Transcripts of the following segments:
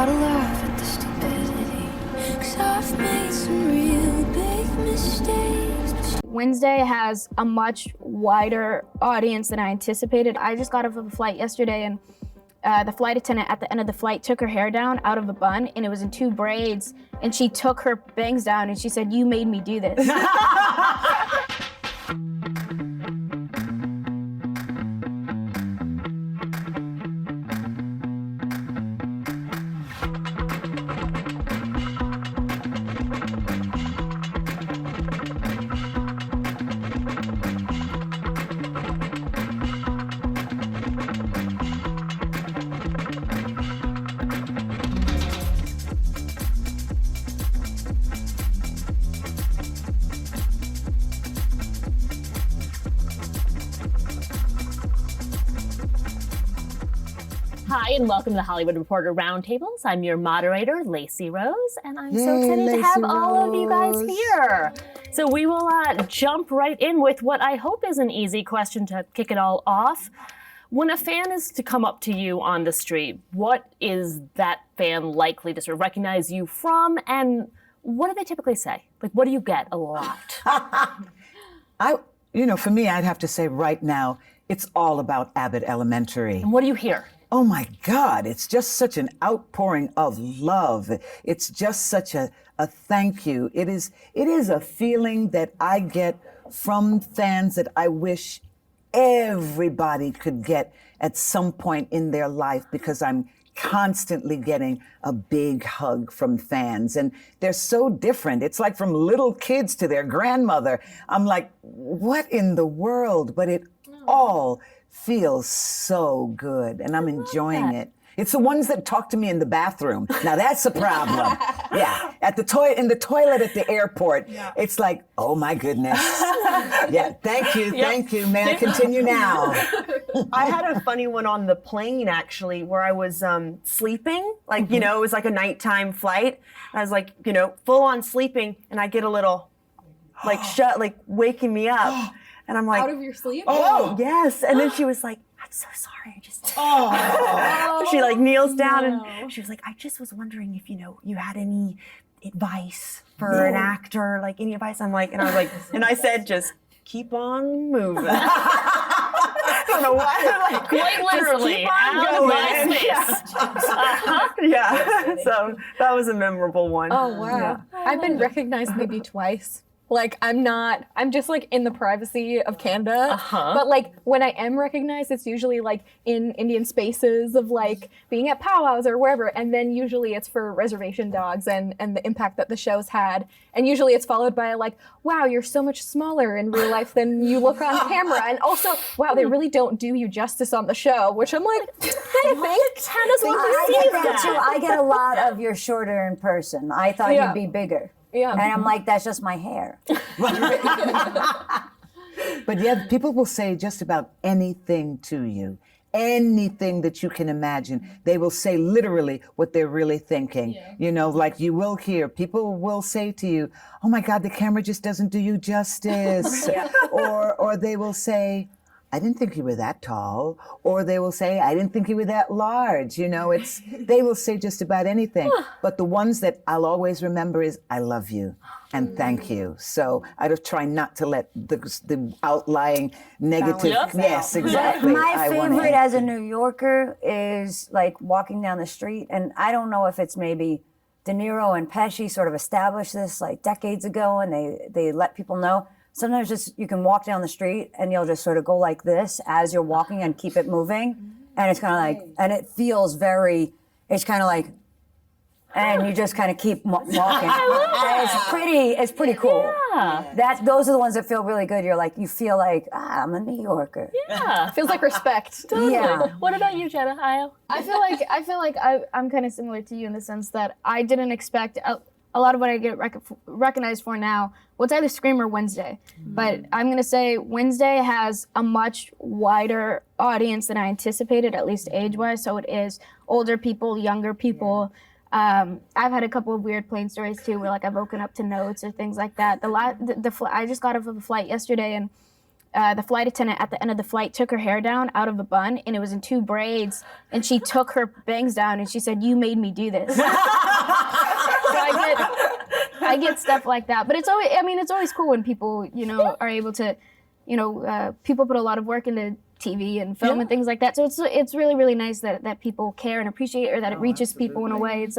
Gotta laugh at the stupidity, 'cause I've made some real big mistakes. Wednesday has a much wider audience than I anticipated. I just got off of a flight yesterday, and the flight attendant at the end of the flight took her hair down out of a bun, and it was in 2 braids, and she took her bangs down and she said, "You made me do this." Hi, and welcome to the Hollywood Reporter Roundtables. I'm your moderator, Lacey Rose, and I'm so excited to have all of you guys here. So we will jump right in with what I hope is an easy question to kick it all off. When a fan is to come up to you on the street, what is that fan likely to sort of recognize you from, and what do they typically say? Like, what do you get a lot? For me, I'd have to say right now, it's all about Abbott Elementary. And what do you hear? Oh my God, it's just such an outpouring of love. It's just such a thank you. It is a feeling that I get from fans that I wish everybody could get at some point in their life, because I'm constantly getting a big hug from fans, and they're so different. It's like from little kids to their grandmother. I'm like, what in the world? But it all feels so good, and I'm enjoying it. It's the ones that talk to me in the bathroom. Now that's a problem. Yeah, in the toilet at the airport. Yeah. It's like, oh my goodness. Yeah, thank you. May I continue now? I had a funny one on the plane, actually, where I was sleeping. Like, it was like a nighttime flight. I was like, full on sleeping, and I get a little, waking me up. And I'm like, out of your sleep? Oh, yes. And then she was like, I'm so sorry. She kneels down and she was like, I just was wondering if, you had any advice for an actor, any advice. And I was like, and I said, just keep on moving. I don't know why. Quite literally, out of my space. Yeah. So that was a memorable one. Oh, wow. Yeah. I've been recognized maybe twice. I'm just in the privacy of Canada. But when I am recognized, it's usually in Indian spaces of being at powwows or wherever. And then usually it's for Reservation Dogs and the impact that the show's had. And usually it's followed by wow, you're so much smaller in real life than you look on camera. And also, wow, they really don't do you justice on the show, which I'm like, hey, thanks. How does one receive that? I get a lot of you're shorter in person. I thought you'd be bigger. Yeah. And I'm like, that's just my hair. But yeah, people will say just about anything to you. Anything that you can imagine. They will say literally what they're really thinking. Yeah. You will hear, people will say to you, oh my God, the camera just doesn't do you justice. Yeah. Or they will say, I didn't think you were that tall. Or they will say, I didn't think you were that large. They will say just about anything. But the ones that I'll always remember is, I love you and thank you. So I just try not to let the outlying negative. Yes, exactly. My favorite as a New Yorker is walking down the street, and I don't know if it's maybe De Niro and Pesci sort of established this decades ago, and they let people know. Sometimes just you can walk down the street and you'll just sort of go like this as you're walking and keep it moving. And it's kind of and it feels it's kind of and you just kind of keep walking. And it's pretty cool. Yeah. Those are the ones that feel really good. You feel I'm a New Yorker. Yeah. Feels like respect. Totally. Yeah. What about you, Jenna? I feel like I'm kind of similar to you in the sense that I didn't expect a lot of what I get recognized for now, it's either Scream or Wednesday. But I'm going to say Wednesday has a much wider audience than I anticipated, at least age-wise. So it is older people, younger people. I've had a couple of weird plane stories too, where I've woken up to notes or things like that. I just got off of a flight yesterday, and the flight attendant at the end of the flight took her hair down out of a bun, and it was in 2 braids, and she took her bangs down, and she said, "You made me do this." So I get stuff like that, but it's always cool when people, are able to, people put a lot of work into TV and film and things like that. So it's really, really nice that people care and appreciate, or that it reaches people in a way. It's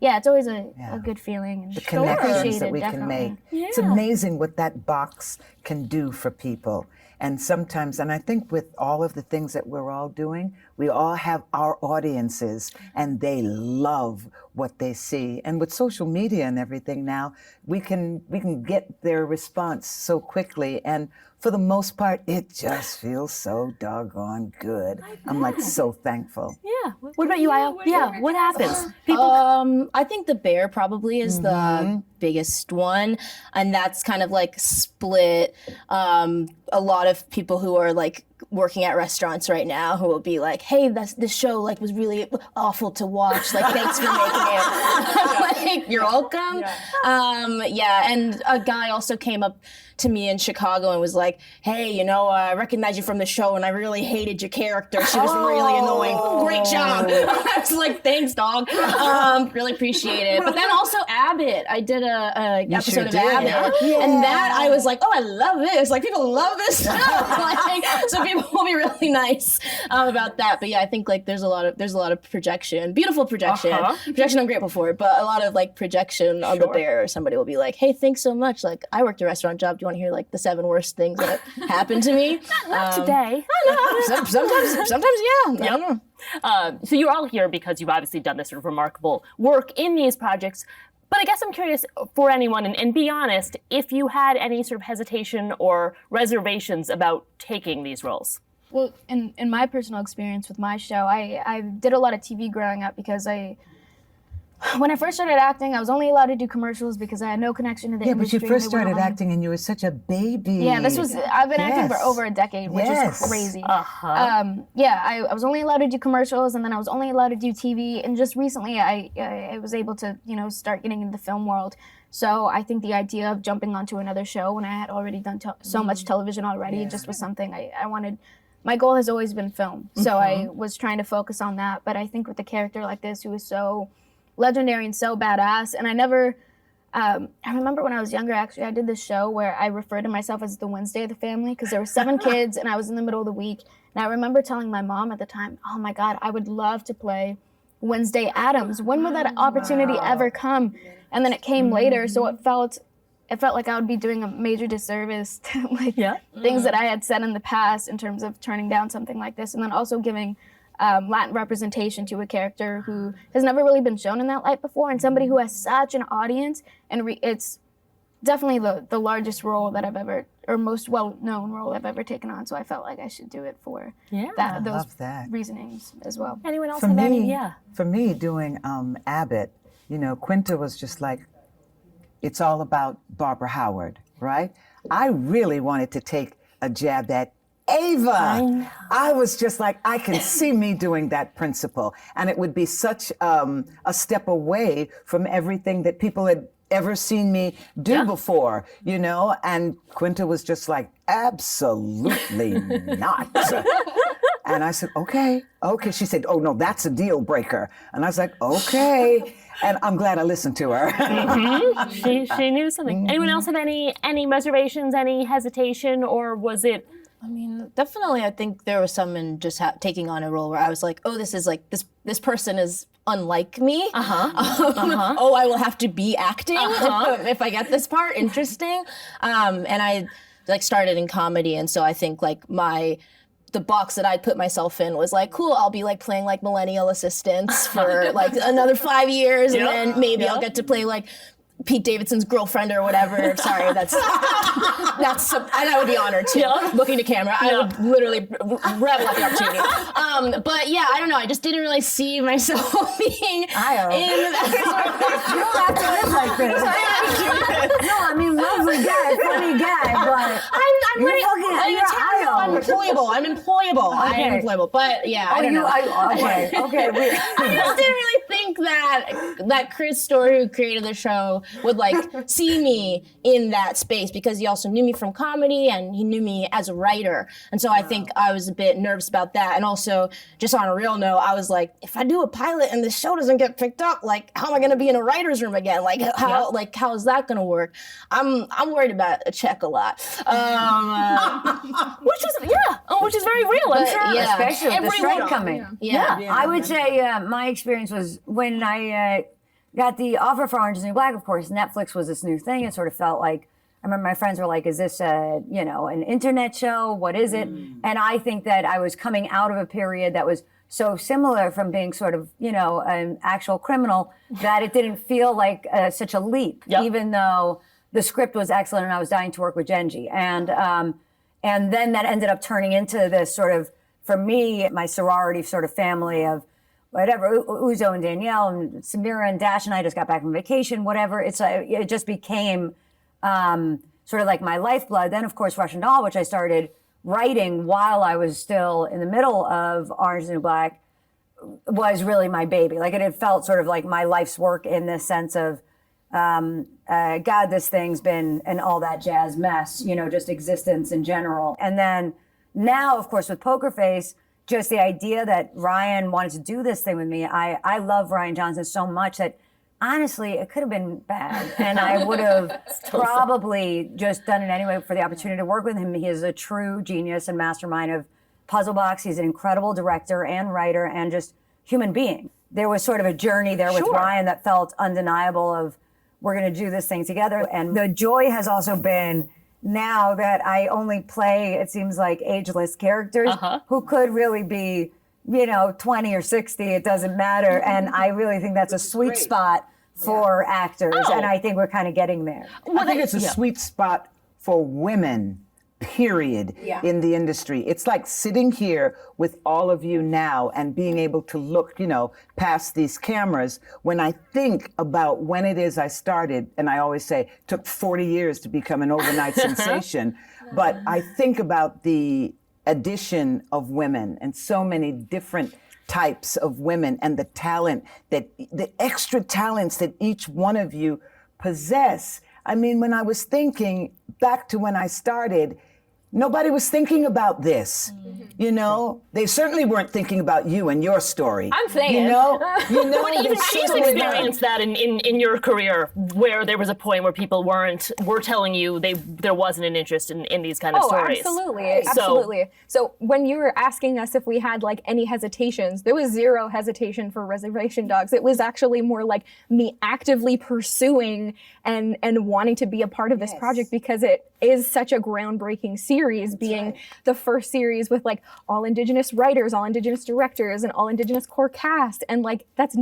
it's always a good feeling. And the connections appreciated, that we can definitely. make. It's amazing what that box can do for people. And sometimes, and I think with all of the things that we're all doing, we all have our audiences, and they love what they see. And with social media and everything now, we can get their response so quickly. And for the most part, it just feels so doggone good. I'm like so thankful. Yeah. What about you, Elle? Yeah. What happens? People. I think the bear probably is the biggest one, and that's kind of like split. A lot of people who are like working at restaurants right now who will be like, "Hey, this show like was really awful to watch. Like, thanks for making it." Like, you're welcome. And a guy also came up to me in Chicago and was like, "Hey, I recognize you from the show, and I really hated your character. She was really annoying. Great job." I was like, "Thanks, dog. Really appreciate it." But then also Abbott. I did a episode of Abbott, and that I was like, "Oh, I love this. Like, people love this stuff." Like, so people will be really nice about that. But yeah, I think like there's a lot of projection, beautiful projection. Projection I'm grateful for, but a lot of like projection on the bear. Somebody will be like, "Hey, thanks so much. Like, I worked a restaurant job. Do you want to hear like the 7 worst things that happened to me?" Not today. I don't know. Sometimes, yeah. I don't know. So you're all here because you've obviously done this sort of remarkable work in these projects. But I guess I'm curious for anyone, and be honest, if you had any sort of hesitation or reservations about taking these roles. Well, in my personal experience with my show, I did a lot of TV growing up because when I first started acting, I was only allowed to do commercials because I had no connection to the industry. Yeah, but you first started acting and you were such a baby. Yeah, I've been acting for over a decade, which is crazy. I was only allowed to do commercials, and then I was only allowed to do TV, and just recently I was able to, start getting into the film world. So I think the idea of jumping onto another show when I had already done so much television already just was something I wanted. My goal has always been film, so I was trying to focus on that. But I think with a character like this who is so legendary and so badass, and I remember when I was younger, actually, I did this show where I referred to myself as the Wednesday of the family because there were 7 kids, and I was in the middle of the week. And I remember telling my mom at the time, "Oh my God, I would love to play Wednesday Addams. When would that opportunity ever come?" And then it came later, so it felt like I would be doing a major disservice to things that I had said in the past in terms of turning down something like this, and then also giving Latin representation to a character who has never really been shown in that light before, and somebody who has such an audience, and it's definitely the largest role that I've ever, or most well-known role I've ever taken on, so I felt like I should do it for those reasonings as well. Anyone else have any? For me, doing Abbott, Quinta was just like, it's all about Barbara Howard, right? I really wanted to take a jab at Ava. I was just like, I can see me doing that principle. And it would be such a step away from everything that people had ever seen me do before, And Quinta was just like, absolutely not. And I said, okay. She said, "Oh, no, that's a deal breaker." And I was like, okay. And I'm glad I listened to her. She knew something. Anyone else have any reservations, any hesitation, or was it? I mean, definitely, I think there was some in just taking on a role where I was like, "Oh, this is like this person is unlike me. Oh, I will have to be acting if I get this part. Interesting." And I like started in comedy, and so I think like the box that I put myself in was like, cool, I'll be like playing like millennial assistants for like another 5 years, and then maybe I'll get to play like Pete Davidson's girlfriend or whatever. Sorry, that's, and I would be honored too. Looking to camera, I would literally revel at the opportunity. But yeah, I don't know. I just didn't really see myself being in that. You don't have to live like this. No, I mean, lovely guy, funny guy, but I'm You're right. fucking- Like, you're Italian, I'm IO. employable. I'm employable. I am Okay. employable. But yeah, I Oh, don't know. okay. I just didn't really think that Chris Story, who created the show, would like see me in that space because he also knew me from comedy and he knew me as a writer. And so I think I was a bit nervous about that. And also, just on a real note, I was like, if I do a pilot and the show doesn't get picked up, like, how am I going to be in a writer's room again? Like, how is that going to work? I'm worried about a check a lot, which is very real. I'm sure. yeah. Especially with the strike coming. Yeah. I would say my experience was when I got the offer for Orange is the New Black, of course, Netflix was this new thing. It sort of felt like, I remember my friends were like, is this an internet show? What is it? And I think that I was coming out of a period that was so similar from being sort of, an actual criminal that it didn't feel like such a leap, even though the script was excellent and I was dying to work with Genji. And then that ended up turning into this sort of, for me, my sorority sort of family of whatever, Uzo and Danielle and Samira and Dash and I just got back from vacation, whatever. It just became sort of like my lifeblood. Then, of course, Russian Doll, which I started writing while I was still in the middle of Orange is the New Black, was really my baby. Like it had felt sort of like my life's work in this sense of, God, this thing's been an all that jazz mess, just existence in general. And then now, of course, with Poker Face, just the idea that Ryan wanted to do this thing with me. I love Ryan Johnson so much that honestly, it could have been bad. And I would have probably just done it anyway for the opportunity to work with him. He is a true genius and mastermind of Puzzle Box. He's an incredible director and writer and just human being. There was sort of a journey there with Ryan that felt undeniable of, we're going to do this thing together. And the joy has also been now that I only play, it seems like, ageless characters who could really be, 20 or 60, it doesn't matter. And I really think that's a sweet spot for actors. And I think we're kind of getting there. I think it's a sweet spot for women, period, in the industry. It's like sitting here with all of you now and being able to look, past these cameras. When I think about when it is I started, and I always say, it took 40 years to become an overnight sensation, but I think about the addition of women and so many different types of women and the extra talents that each one of you possess. I mean, when I was thinking back to when I started, nobody was thinking about this. They certainly weren't thinking about you and your story. I'm saying. But even she's experienced that in your career, where there was a point where people were telling you there wasn't an interest in these kind of stories. Absolutely. So when you were asking us if we had like any hesitations, there was zero hesitation for Reservation Dogs. It was actually more like me actively pursuing and wanting to be a part of this project because it is such a groundbreaking series, being the first series with like all Indigenous writers, all Indigenous directors, and all Indigenous core cast. And like, that's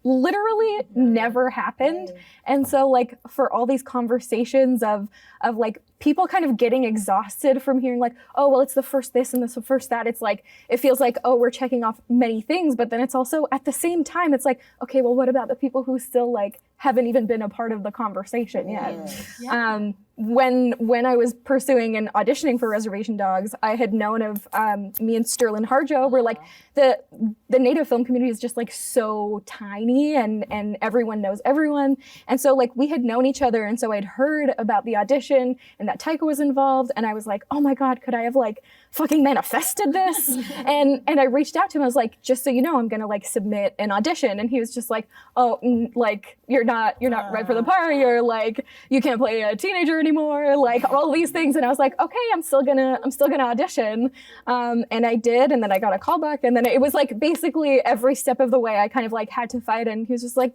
literally never happened. And so like, for all these conversations of like people kind of getting exhausted from hearing like, oh, well, it's the first this and the first that. It's like, it feels like, oh, we're checking off many things, but then it's also at the same time, it's like, okay, well, what about the people who still like haven't even been a part of the conversation yet? When I was pursuing and auditioning for Reservation Dogs, I had known of me and Sterling Harjo were like, the Native film community is just like so tiny and everyone knows everyone. And so like we had known each other. And so I'd heard about the audition and that Taika was involved. And I was like, oh my God, could I have like fucking manifested this? and I reached out to him. I was like, just so you know, I'm going to like submit an audition. And he was just like, oh, like you're not right for the part. You're like, you can't play a teenager anymore. Like all these things. And I was like, okay, I'm still gonna audition. And I did. And then I got a call back. And then it was like basically every step of the way I kind of like had to fight. And he was just like,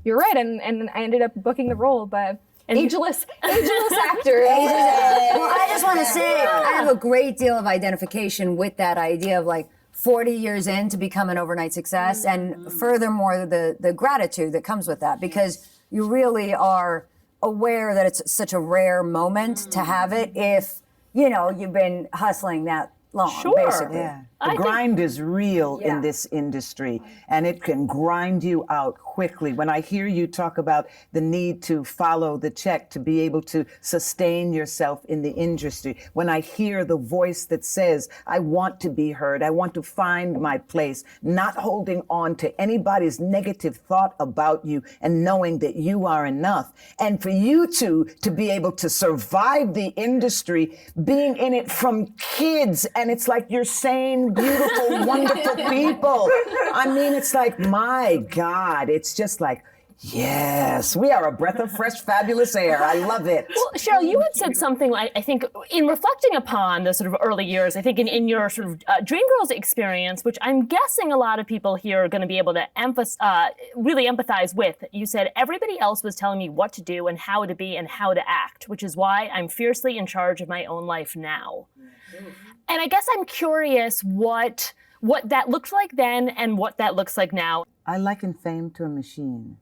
you're right. And I ended up booking the role, but ageless actor. Well, I just want to say, I have a great deal of identification with that idea of like 40 years in to become an overnight success. And furthermore, the gratitude that comes with that, because you really are aware that it's such a rare moment to have it if, you've been hustling that long, basically. The grind is real in this industry, and it can grind you out quickly. When I hear you talk about the need to follow the check to be able to sustain yourself in the industry, when I hear the voice that says, I want to be heard, I want to find my place, not holding on to anybody's negative thought about you and knowing that you are enough. And for you to be able to survive the industry, being in it from kids, and it's like you're saying, beautiful, wonderful people. I mean, it's like, my God, it's just like, yes, we are a breath of fresh, fabulous air. I love it. Well, Sheryl, you had said something, I think, in reflecting upon the sort of early years, I think in your sort of Dreamgirls experience, which I'm guessing a lot of people here are going to be able to really empathize with. You said, everybody else was telling me what to do and how to be and how to act, which is why I'm fiercely in charge of my own life now. And I guess I'm curious what that looked like then and what that looks like now. I liken fame to a machine,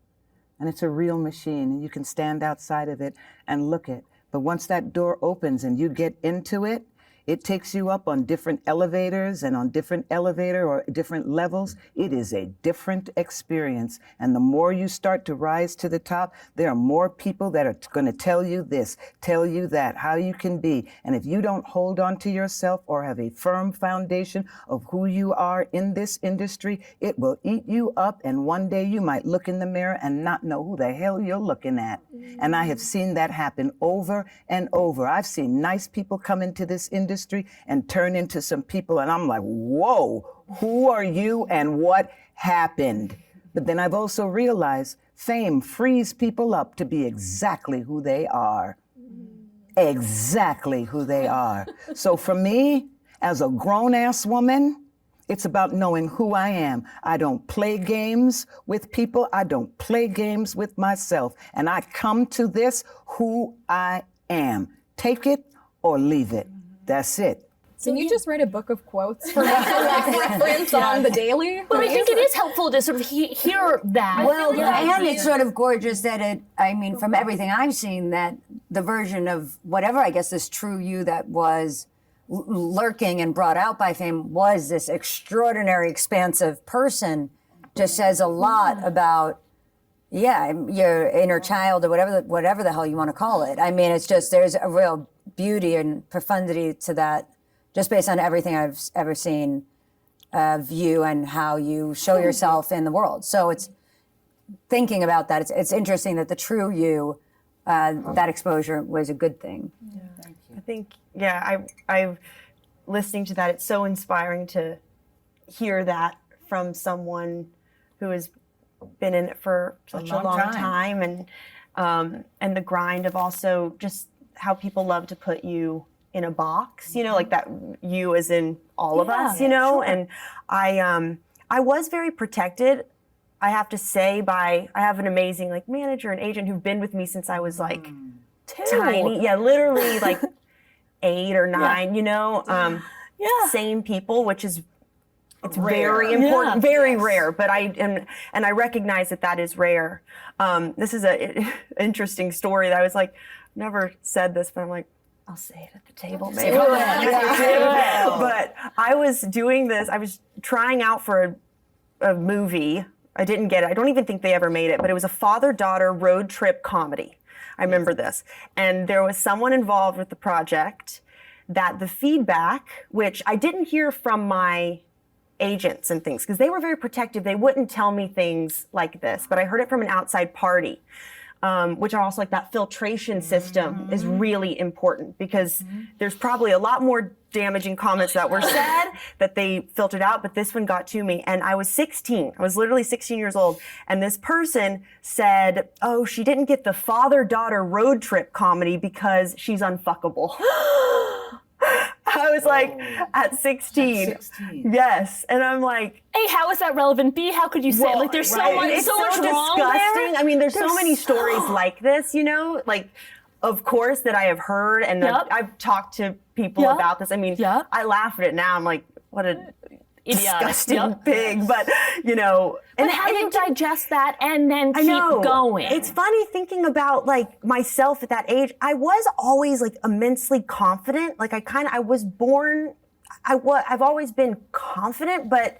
and it's a real machine, and you can stand outside of it and look at. But once that door opens and you get into it, it takes you up on different elevators and on different elevator or different levels. It is a different experience. And the more you start to rise to the top, there are more people that are going to tell you this, tell you that, how you can be. And if you don't hold on to yourself or have a firm foundation of who you are in this industry, it will eat you up. And one day you might look in the mirror and not know who the hell you're looking at. And I have seen that happen over and over. I've seen nice people come into this industry and turn into some people, and I'm like, whoa, who are you and what happened? But then I've also realized fame frees people up to be exactly who they are. Exactly who they are. So for me, as a grown-ass woman, it's about knowing who I am. I don't play games with people. I don't play games with myself. And I come to this who I am. Take it or leave it. That's it. So you just write a book of quotes for reference on the daily? But I think it is helpful to sort of hear that. Well, and it's sort of gorgeous that from everything I've seen, that the version of whatever, I guess, this true you that was lurking and brought out by fame was this extraordinary, expansive person, just says a lot about, your inner child or whatever the hell you want to call it. I mean, it's just, there's a real beauty and profundity to that, just based on everything I've ever seen of you and how you show yourself in the world. So it's thinking about that. It's interesting that the true you, that exposure was a good thing. Yeah. Thank you. I think, I've listening to that. It's so inspiring to hear that from someone who has been in it for such a long time, and the grind of also just how people love to put you in a box, like that you as in all of us, sure. And I was very protected, I have to say, I have an amazing manager and agent who've been with me since I was tiny. Yeah, literally 8 or 9, same people, which is it's rare. Very important, very rare, but I recognize that is rare. This is a interesting story that I was never said this, but I'm I'll say it at the table, maybe. But I was doing this, I was trying out for a movie. I didn't get it. I don't even think they ever made it, but it was a father-daughter road trip comedy. I remember this. And there was someone involved with the project that the feedback, which I didn't hear from my agents and things, because they were very protective. They wouldn't tell me things like this, but I heard it from an outside party. Which are also that filtration system is really important, because there's probably a lot more damaging comments that were said that they filtered out, but this one got to me. And I was 16. I was literally 16 years old. And this person said, oh, she didn't get the father-daughter road trip comedy because she's unfuckable. I was at 16. Yes. And I'm A, how is that relevant? B, how could you say it? There's so much wrong disgusting. there. I mean, there's so many stories like this, of course, that I have heard, and I've talked to people about this. I mean, I laugh at it now. I'm what a disgusting pig, but But how do you digest that and then keep going? It's funny thinking about myself at that age. I was always immensely confident. I was born, I've always been confident, but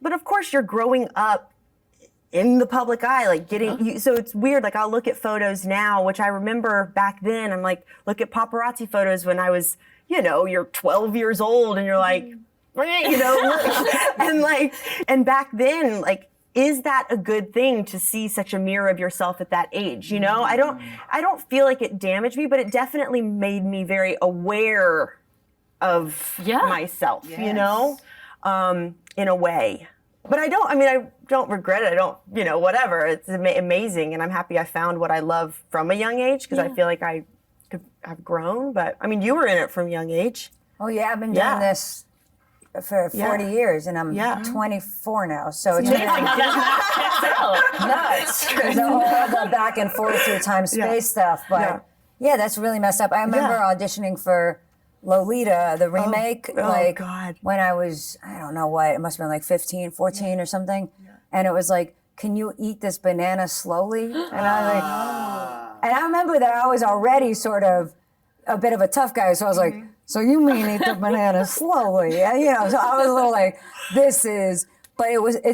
of course you're growing up in the public eye, like so it's weird. Like I'll look at photos now, which I remember back then. I'm like, look at paparazzi photos when I was, you're 12 years old and you're like, and back then, like, is that a good thing to see such a mirror of yourself at that age? I don't feel like it damaged me, but it definitely made me very aware of myself, in a way. But I don't regret it. I don't, whatever. It's amazing. And I'm happy I found what I love from a young age because I feel like I've grown. But you were in it from a young age. Oh yeah, I've been doing this for 40 years and I'm 24 now. So it's really nuts. There's all the back and forth through time space stuff. But yeah, that's really messed up. I remember auditioning for Lolita, the remake, when I was, I don't know what, it must have been like 15, 14 or something. And it was like, can you eat this banana slowly? And I was like, and I remember that I was already sort of a bit of a tough guy. So I was like, so you mean eat the banana slowly? So I was a little like, but it's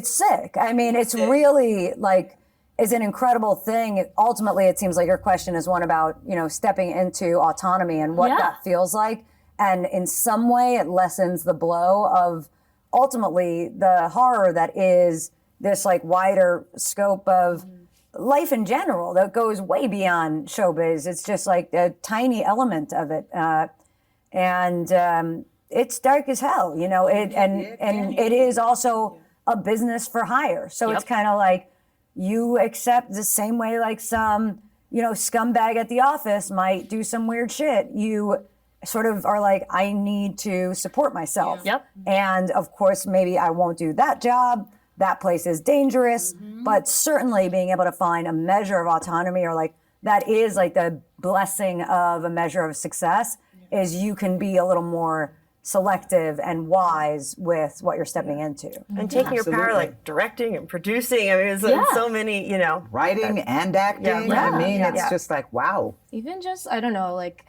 sick. It's really like, it's an incredible thing. Ultimately, it seems like your question is one about, stepping into autonomy and what that feels like. And in some way, it lessens the blow of ultimately the horror that is this like wider scope of life in general that goes way beyond showbiz. It's just like a tiny element of it. And it's dark as hell, and it is also a business for hire. So it's kind of like you accept the same way like some, scumbag at the office might do some weird shit. You sort of are like, I need to support myself. Yep. And of course, maybe I won't do that job. That place is dangerous, but certainly being able to find a measure of autonomy or like, that is like the blessing of a measure of success is you can be a little more selective and wise with what you're stepping into. And taking your power, like directing and producing. It's so many, writing and acting. It's just like, wow. Even just, I don't know, like,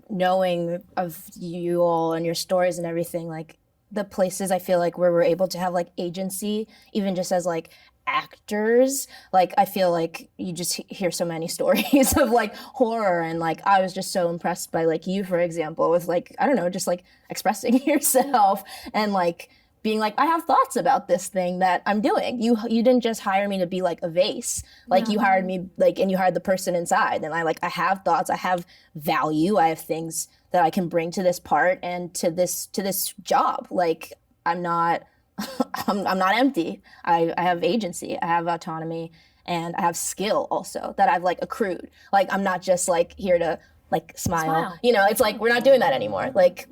knowing of you all and your stories and everything, like the places I feel like where we're able to have like agency, even just as like actors, like I feel like you just hear so many stories of like horror, and like I was just so impressed by like you, for example, with like, I don't know, just like expressing yourself and like being like, I have thoughts about this thing that I'm doing. You didn't just hire me to be like a vase. Like you hired me like, and you hired the person inside. And I have thoughts, I have value, I have things that I can bring to this part and to this job. Like I'm not empty. I have agency, I have autonomy, and I have skill also that I've like accrued. Like I'm not just like here to like smile. It's like we're not doing that anymore. Like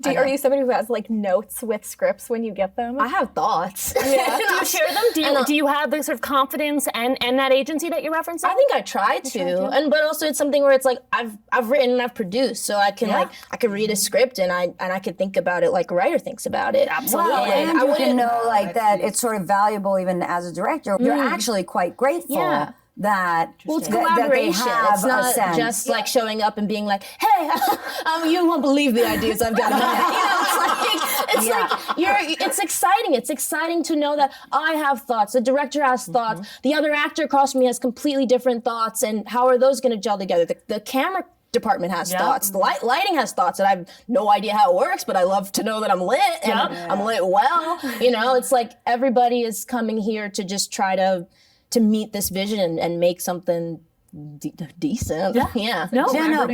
are you somebody who has like notes with scripts when you get them? I have thoughts. Yeah. Do you share them? Do you have the sort of confidence and that agency that you're referencing? I think I try to, but also it's something where it's like I've written and I've produced, so I can like I can read a script and I can think about it like a writer thinks about it. Absolutely. And you can know like that it's sort of valuable even as a director. You're actually quite grateful. That it's that collaboration. they have It's not just like showing up and being like, "Hey, you won't believe the ideas I've got in my head." It's exciting. It's exciting to know that I have thoughts. The director has thoughts. The other actor across from me has completely different thoughts. And how are those going to gel together? The camera department has thoughts. The lighting has thoughts, and I have no idea how it works, but I love to know that I'm lit and I'm lit well. It's like everybody is coming here to just try to meet this vision and make something decent. No, Jenna,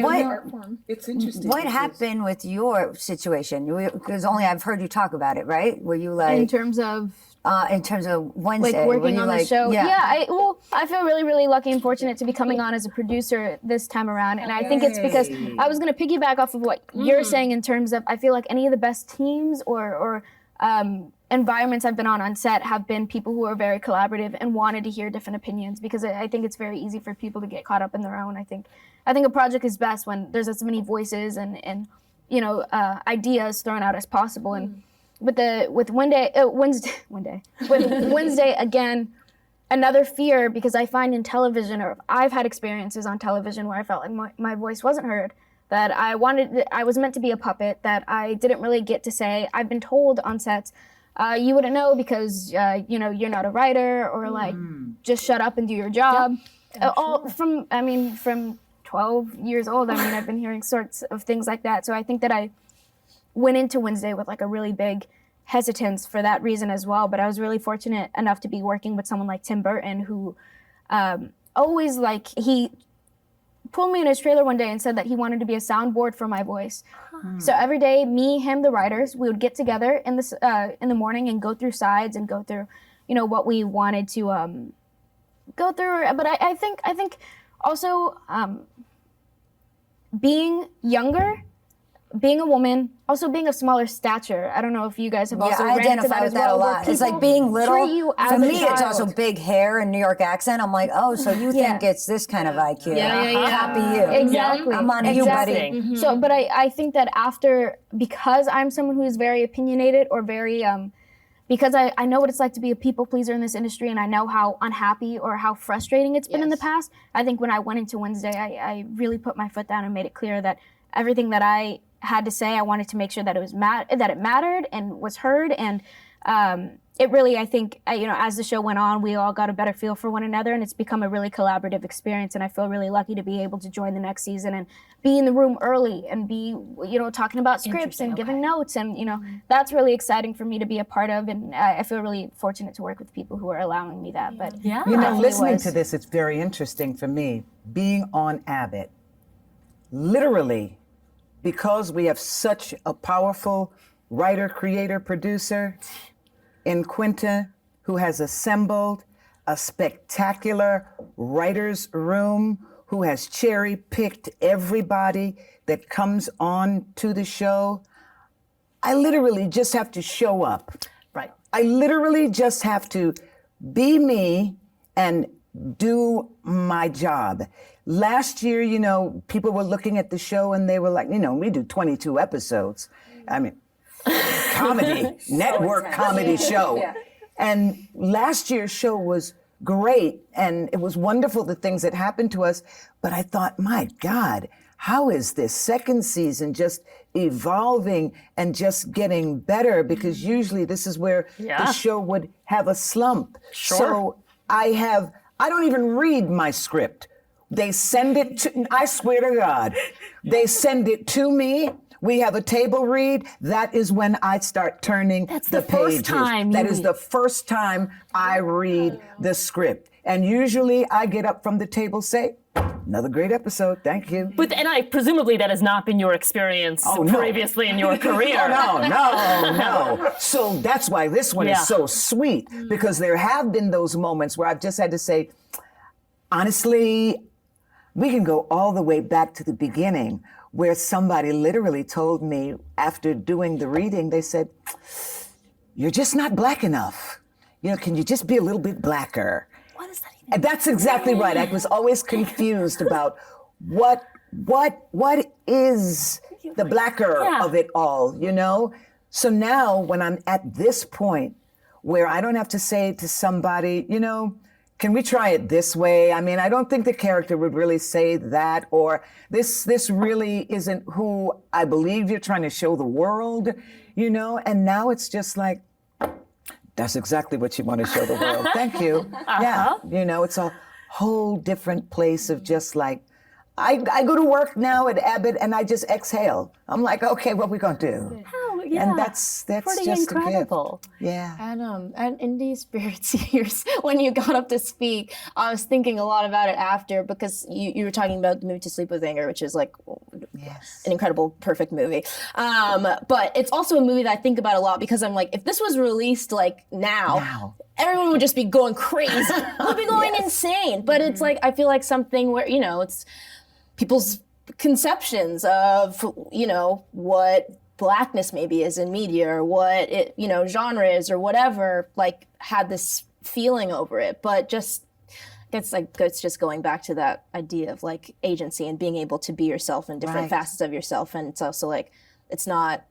it's interesting. what happened with your situation? Because only I've heard you talk about it, right? Were you like In terms of Wednesday, like working on the show. Yeah. I feel really, really lucky and fortunate to be coming on as a producer this time around. And I think it's because I was going to piggyback off of what you're saying in terms of I feel like any of the best teams or environments I've been on set have been people who are very collaborative and wanted to hear different opinions, because I think it's very easy for people to get caught up in their own. I think a project is best when there's as many voices and ideas thrown out as possible. And with Wednesday again, another fear, because I find in television, or I've had experiences on television where I felt like my voice wasn't heard. that I was meant to be a puppet, that I didn't really get to say. I've been told on sets, you wouldn't know because, you're not a writer, or like, just shut up and do your job. From 12 years old, I've been hearing sorts of things like that. So I think that I went into Wednesday with like a really big hesitance for that reason as well. But I was really fortunate enough to be working with someone like Tim Burton, who always he pulled me in his trailer one day and said that he wanted to be a soundboard for my voice. So every day, me, him, the writers, we would get together in the morning and go through sides and go through, what we wanted to go through. But I think also being younger, being a woman, also being of smaller stature. I don't know if you guys have also I ran into identify that with as that well. a lot. It's like being little. For me, it's also big. big hair and New York accent. I'm like, oh, so you think it's this kind of IQ? Copy you. Exactly. I'm on you, buddy. Interesting. So, but I think that because I'm someone who is very opinionated or very, because I know what it's like to be a people pleaser in this industry, and I know how unhappy or how frustrating it's been in the past. I think when I went into Wednesday, I really put my foot down and made it clear that everything that I had to say, I wanted to make sure that it mattered and was heard. And it really, I think, as the show went on, we all got a better feel for one another, and it's become a really collaborative experience. And I feel really lucky to be able to join the next season and be in the room early and be, talking about scripts and giving notes. And, that's really exciting for me to be a part of. And I feel really fortunate to work with people who are allowing me that. But Listening to this, it's very interesting for me. Being on Abbott, literally, because we have such a powerful writer, creator, producer in Quinta, who has assembled a spectacular writer's room, who has cherry-picked everybody that comes on to the show. I literally just have to show up. Right. I literally just have to be me and do my job. Last year, people were looking at the show and they were like, we do 22 episodes. I mean, comedy, network comedy show. Yeah. And last year's show was great, and it was wonderful, the things that happened to us. But I thought, my God, how is this second season just evolving and just getting better? Because usually this is where the show would have a slump. Sure. So I don't even read my script. They send it to, I swear to God, they send it to me. We have a table read. That is when I start turning the pages. That is the first time I read the script. And usually I get up from the table, say, another great episode, thank you. And presumably that has not been your experience previously in your career. No. So that's why this one is so sweet, because there have been those moments where I've just had to say, honestly, we can go all the way back to the beginning, where somebody literally told me after doing the reading, they said, you're just not black enough. Can you just be a little bit blacker? What is that even? And that's exactly right. I was always confused about what is the blacker of it all, So now when I'm at this point where I don't have to say to somebody, can we try it this way? I mean, I don't think the character would really say that, or this really isn't who I believe you're trying to show the world, And now it's just like, that's exactly what you want to show the world. Thank you. Yeah, it's a whole different place of just like, I go to work now at Abbott and I just exhale. I'm like, okay, what we gonna do? And that's pretty just incredible. A gift. Yeah. And Indie Spirits years, when you got up to speak, I was thinking a lot about it after, because you were talking about the movie To Sleep With Anger, which is like an incredible, perfect movie. But it's also a movie that I think about a lot, because I'm like, if this was released like now. Everyone would just be going crazy. Would be going insane. But it's like, I feel like something where, it's people's conceptions of, what blackness maybe is in media, or what it, genre is, or whatever, like had this feeling over it. But just, it's just going back to that idea of like agency and being able to be yourself in different facets of yourself. And it's also like, it's not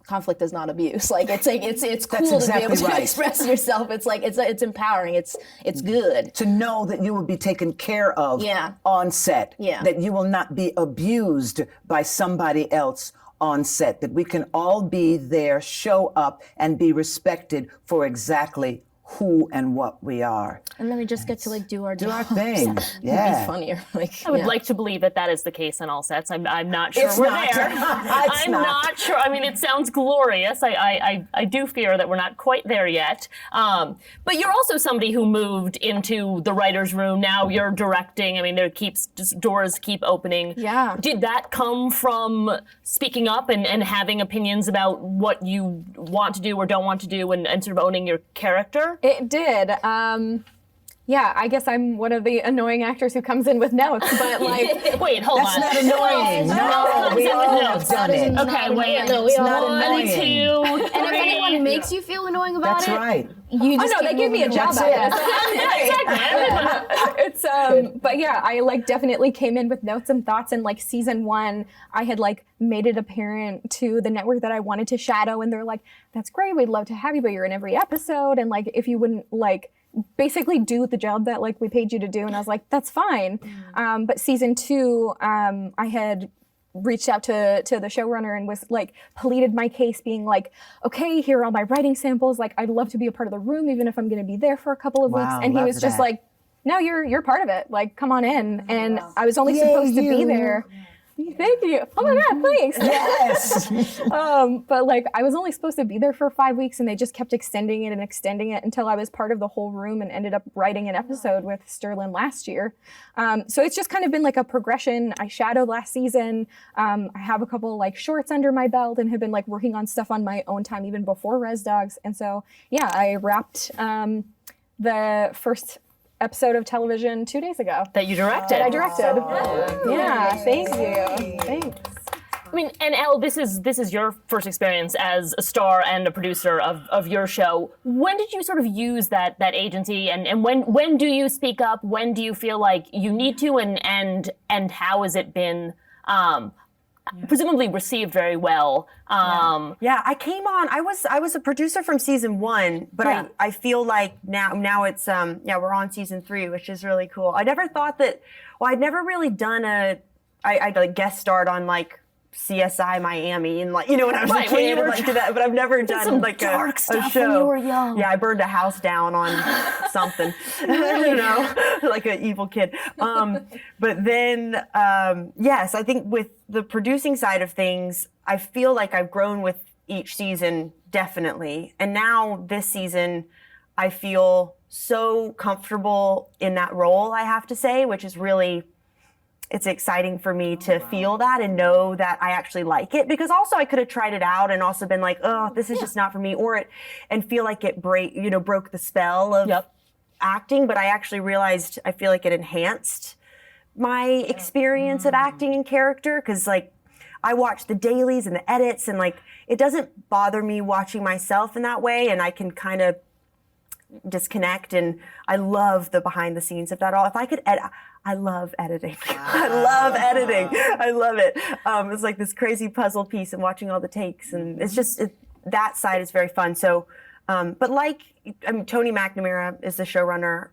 conflict is not abuse. Like it's cool That's to be able exactly to right. express yourself. It's like it's empowering. It's good. To know that you will be taken care of on set. Yeah. That you will not be abused by somebody else on set. That we can all be there, show up, and be respected for exactly who and what we are. And then we just get to like do our thing. It'd Yeah. be funnier. Like I would like to believe that that is the case on all sets. I'm not sure It's we're not. there. It's I'm not. not sure. I mean, it sounds glorious. I do fear that we're not quite there yet. But you're also somebody who moved into the writer's room. Now you're directing. I mean, doors keep opening. Yeah. Did that come from speaking up and having opinions about what you want to do or don't want to do and sort of owning your character? It did. Yeah, I guess I'm one of the annoying actors who comes in with notes, but like, Wait, hold That's on. not annoying. No, we all have done it. Okay, wait. No, we all not One, annoying. two, And if anyone makes you feel annoying about That's it, right. you oh just no, they keep give me a moving job along. at it. It's but yeah, I like definitely came in with notes and thoughts. And like season 1, I had like made it apparent to the network that I wanted to shadow, and they're like, "That's great, we'd love to have you, but you're in every episode, and like if you wouldn't like." Basically do the job that like we paid you to do, and I was like, that's fine. But season 2, I had reached out to the showrunner and was like pleaded my case, being like, okay, here are all my writing samples, like I'd love to be a part of the room even if I'm going to be there for a couple of weeks. And he love was just that. like, no, you're part of it, like come on in. And I was only supposed to be there. Thank you. Oh my God, thanks. Yes. But like I was only supposed to be there for 5 weeks, and they just kept extending it and extending it until I was part of the whole room and ended up writing an episode with Sterling last year. So it's just kind of been like a progression. I shadowed last season. I have a couple like shorts under my belt and have been like working on stuff on my own time even before Res Dogs. And so yeah, I wrapped the first episode of television 2 days ago. That you directed. That I directed. Yeah, thank you. Thanks. I mean, and Elle, this is your first experience as a star and a producer of your show. When did you sort of use that agency, and when do you speak up? When do you feel like you need to, and how has it been? Presumably received very well. Yeah, I came on. I was a producer from season 1, but I feel like now it's we're on season 3, which is really cool. I never thought that. Well, I'd never really done I'd like guest starred on like CSI Miami and like when I was a kid and like did that, but I've never done like dark a stuff show. when you were young. Yeah, I burned a house down on something, like an evil kid. But then yes, I think with the producing side of things, I feel like I've grown with each season, definitely. And now this season, I feel so comfortable in that role, I have to say, which is really, it's exciting for me to feel that and know that I actually like it, because also I could have tried it out and also been like, oh, this is just not for me, and feel like it broke the spell of acting. But I actually realized I feel like it enhanced my experience of acting in character, because like I watch the dailies and the edits, and like it doesn't bother me watching myself in that way, and I can kind of disconnect. And I love the behind the scenes of that all. If I could edit, I love editing. I love editing. I love it. It's like this crazy puzzle piece and watching all the takes, and it's just that side is very fun. So, but Tony McNamara is the showrunner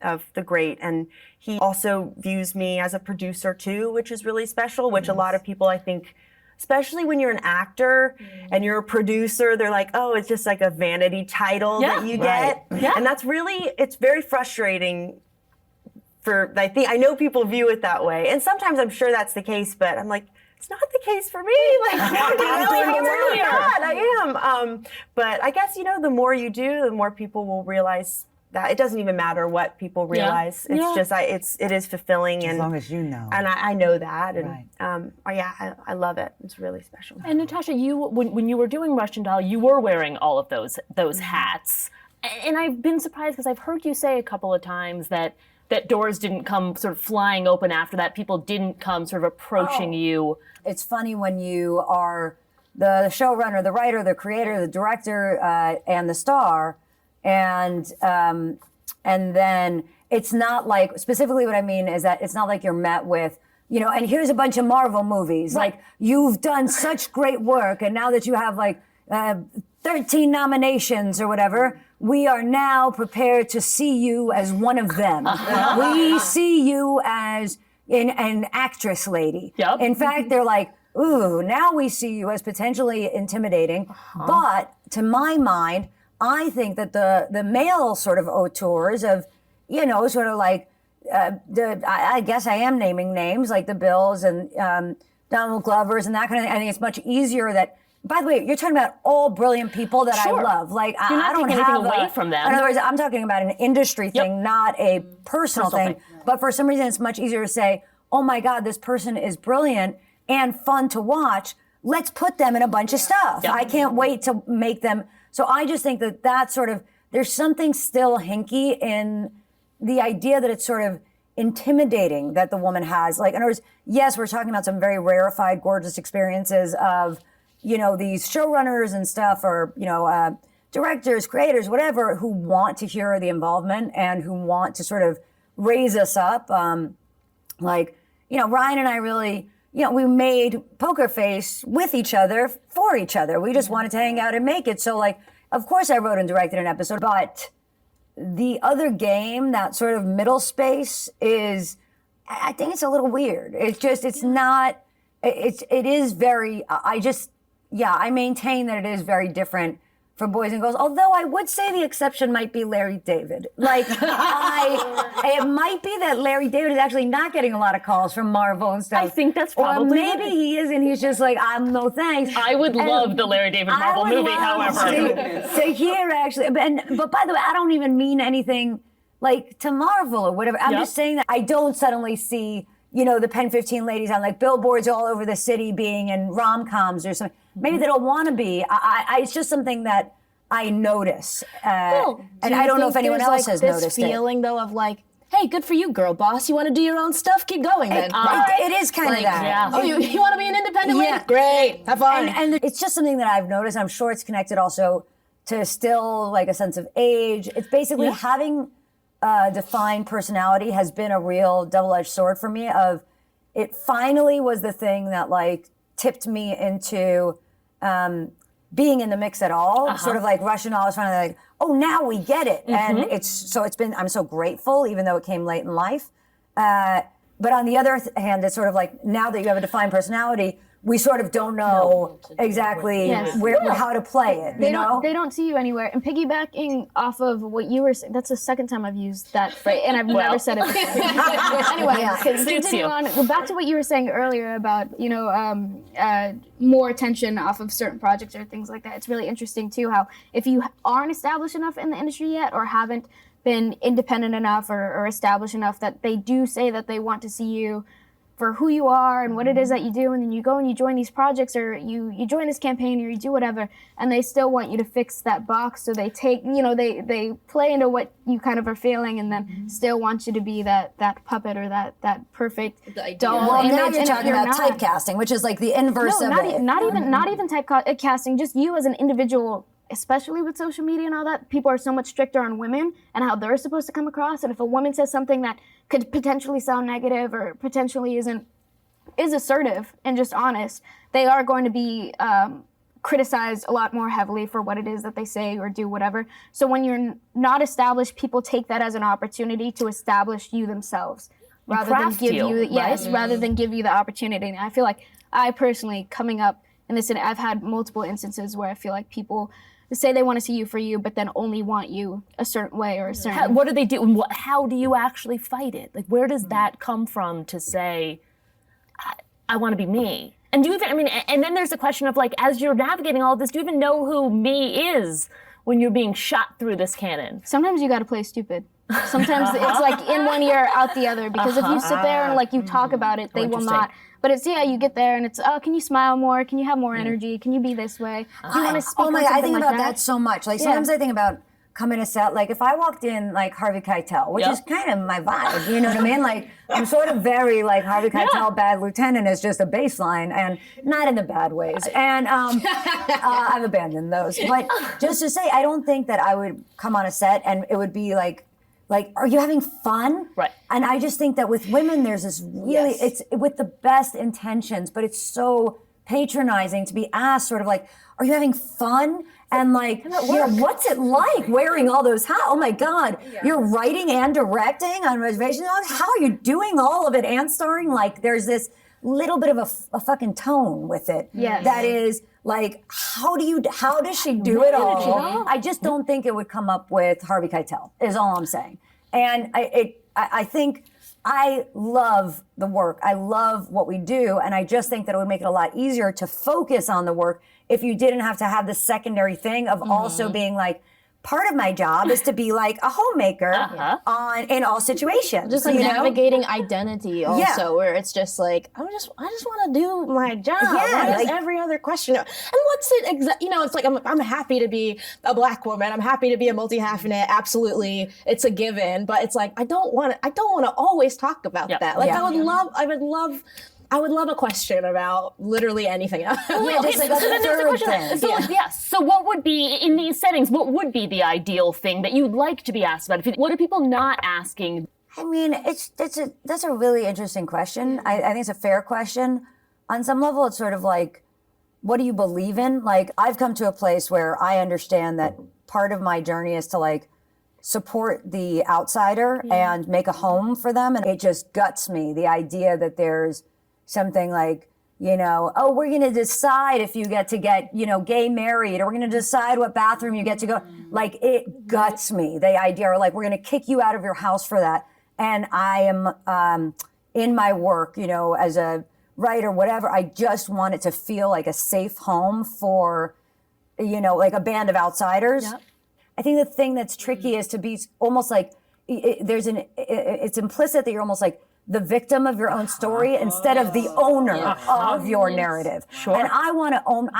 of The Great, and he also views me as a producer too, which is really special. Which a lot of people, I think, especially when you're an actor and you're a producer, they're like, oh, it's just like a vanity title that you get. Yeah. And that's really, it's very frustrating I know people view it that way. And sometimes I'm sure that's the case, but I'm like, it's not the case for me. Like, I am. But I guess, the more you do, the more people will realize that it doesn't even matter what people realize. It's just, it is fulfilling. As long as you know. And I know that. And I love it. It's really special. And Natasha, when you were doing Russian Doll, you were wearing all of those hats. And I've been surprised because I've heard you say a couple of times that doors didn't come sort of flying open after that. People didn't come sort of approaching you. It's funny when you are the showrunner, the writer, the creator, the director, and the star, and then it's not like, specifically what I mean is that it's not like you're met with, and here's a bunch of Marvel movies. Right. Like, you've done such great work, and now that you have like 13 nominations or whatever, we are now prepared to see you as one of them. We see you as an actress lady. Yep. In fact, they're like, ooh, now we see you as potentially intimidating. But to my mind, I think that the male sort of auteurs of, sort of like, I guess I am naming names, like the Bills and Donald Glovers and that kind of thing. I think it's much easier that, by the way, you're talking about all brilliant people that I love. Like, You're not I don't taking have anything away from them. In other words, I'm talking about an industry thing, not a personal thing. But for some reason, it's much easier to say, oh my God, this person is brilliant and fun to watch. Let's put them in a bunch of stuff. I can't wait to make them. So I just think that sort of, there's something still hinky in the idea that it's sort of intimidating that the woman has. Like, in other words, yes, we're talking about some very rarefied, gorgeous experiences of, these showrunners and stuff, or, directors, creators, whatever, who want to hear the involvement and who want to sort of raise us up. Ryan and I really, we made Poker Face with each other, for each other. We just wanted to hang out and make it. So, like, of course I wrote and directed an episode, but the other game, that sort of middle space, is, I think it's a little weird. It's just, it's not, it is very, I maintain that it is very different for boys and girls. Although I would say the exception might be Larry David. Like, it might be that Larry David is actually not getting a lot of calls from Marvel and stuff. I think that's probably Or maybe he is, and he's just like, I'm no thanks. I would love the Larry David Marvel movie, however. To hear, actually, but by the way, I don't even mean anything like to Marvel or whatever. I'm just saying that I don't suddenly see, the Pen 15 ladies on like billboards all over the city being in rom-coms or something. Maybe they don't want to be. It's just something that I notice. And I don't know if anyone else has noticed this feeling, though, of like, hey, good for you, girl boss. You want to do your own stuff? Keep going then. It is kind of that. Yeah. Oh, you want to be an independent lady? Great. Have fun. And it's just something that I've noticed. I'm sure it's connected also to still like a sense of age. It's basically having defined personality has been a real double-edged sword for me. It finally was the thing that like tipped me into being in the mix at all. Sort of like Russian doll was finally like, oh, now we get it. And I'm so grateful, even though it came late in life. But on the other hand, it's sort of like, now that you have a defined personality, we sort of don't know exactly how to play it. They don't see you anywhere. And piggybacking off of what you were saying, that's the second time I've used that phrase, and I've never said it before. Anyway, continue on. Go back to what you were saying earlier about more attention off of certain projects or things like that. It's really interesting too how if you aren't established enough in the industry yet or haven't been independent enough or established enough, that they do say that they want to see you for who you are and what it is that you do, and then you go and you join these projects or you join this campaign or you do whatever, and they still want you to fix that box. So they take, they play into what you kind of are feeling, and then still want you to be that puppet or that perfect doll. Well, now image, you're and talking about typecasting, which is like the inverse of it. Not even typecasting, just you as an individual. Especially with social media and all that, people are so much stricter on women and how they're supposed to come across. And if a woman says something that could potentially sound negative or potentially is assertive and just honest, they are going to be criticized a lot more heavily for what it is that they say or do, whatever. So when you're not established, people take that as an opportunity to establish you themselves, rather than give you the opportunity. And I feel like I personally, coming up in this, I've had multiple instances where I feel like people say they want to see you for you, but then only want you a certain way or a certain. What do they do? How do you actually fight it? Like, where does that come from to say, I want to be me? And do you even, and then there's the question of like, as you're navigating all of this, do you even know who me is when you're being shot through this cannon? Sometimes you got to play stupid. Sometimes it's like in one ear, out the other, because if you sit there and like you talk about it, they will not. But it's, you get there and it's, can you smile more? Can you have more energy? Can you be this way? Do you want to speak on something I think like about that so much. Like sometimes I think about coming to set, like if I walked in like Harvey Keitel, which is kind of my vibe, you know what I mean? Like I'm sort of very like Harvey Keitel, Bad Lieutenant is just a baseline, and not in the bad ways. And I've abandoned those. But just to say, I don't think that I would come on a set and it would be like, are you having fun? Right. And I just think that with women, there's this really, it's with the best intentions, but it's so patronizing to be asked sort of like, are you having fun? And like, what's it like wearing all those hats? Oh my God, you're writing and directing on Reservation Dogs? How are you doing all of it and starring? Like, there's this little bit of a fucking tone with it. Yes. That is like, how does she do it all? I just don't think it would come up with Harvey Keitel, is all I'm saying. And I think I love the work. I love what we do. And I just think that it would make it a lot easier to focus on the work if you didn't have to have the secondary thing of also being like, part of my job is to be like a homemaker in all situations. Just like navigating identity also, where it's just like, I just want to do my job. Yeah, Like every other question. And what's it it's like, I'm happy to be a Black woman. I'm happy to be a multi-hyphenate. Absolutely. It's a given. But it's like, I don't want to always talk about that. Like I would love a question about literally anything else. So what would be, in these settings, what would be the ideal thing that you'd like to be asked about? What are people not asking? I mean, that's a really interesting question. I think it's a fair question. On some level, it's sort of like, what do you believe in? Like, I've come to a place where I understand that part of my journey is to like support the outsider and make a home for them. And it just guts me, the idea that there's something like, we're going to decide if you get, gay married, or we're going to decide what bathroom you get to go. Like, it guts me, the idea, or like, we're going to kick you out of your house for that. And I am in my work, as a writer, whatever, I just want it to feel like a safe home for, like a band of outsiders. Yep. I think the thing that's tricky is to be almost like, it's implicit that you're almost like, the victim of your own story instead of the owner of your narrative. Sure. And I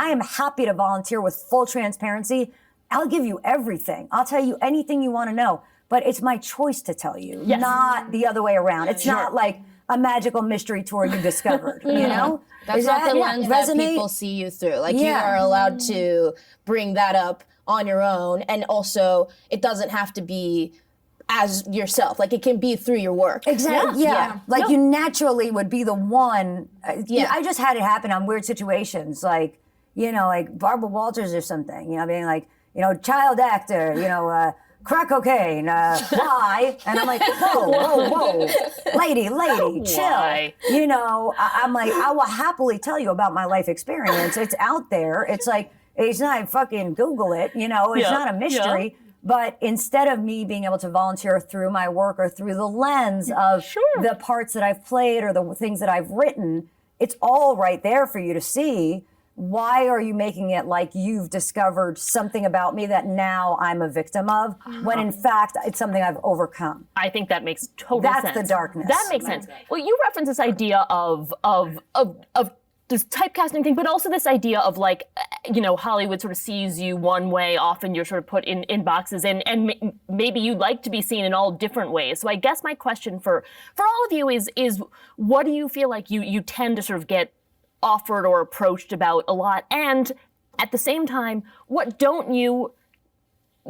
am happy to volunteer with full transparency. I'll give you everything. I'll tell you anything you want to know, but it's my choice to tell you, not the other way around. It's not like a magical mystery tour you discovered, That's not the lens that people see you through. Like, you are allowed to bring that up on your own, and also it doesn't have to be as yourself. Like, it can be through your work. Exactly. Like, you naturally would be the one. I just had it happen on weird situations, like, like Barbara Walters or something, being like, child actor, crack cocaine, why? And I'm like, whoa, lady, chill. I'm like, I will happily tell you about my life experience. It's out there. It's like, it's not fucking Google it, it's not a mystery. But instead of me being able to volunteer through my work or through the lens of the parts that I've played or the things that I've written, it's all right there for you to see. Why are you making it like you've discovered something about me that now I'm a victim of, when in fact it's something I've overcome? I think that makes total sense. That's the darkness. That makes sense. Well, you reference this idea of this typecasting thing, but also this idea of like, Hollywood sort of sees you one way. Often you're sort of put in boxes, and maybe you'd like to be seen in all different ways. So I guess my question for all of you is what do you feel like you tend to sort of get offered or approached about a lot? And at the same time, what don't you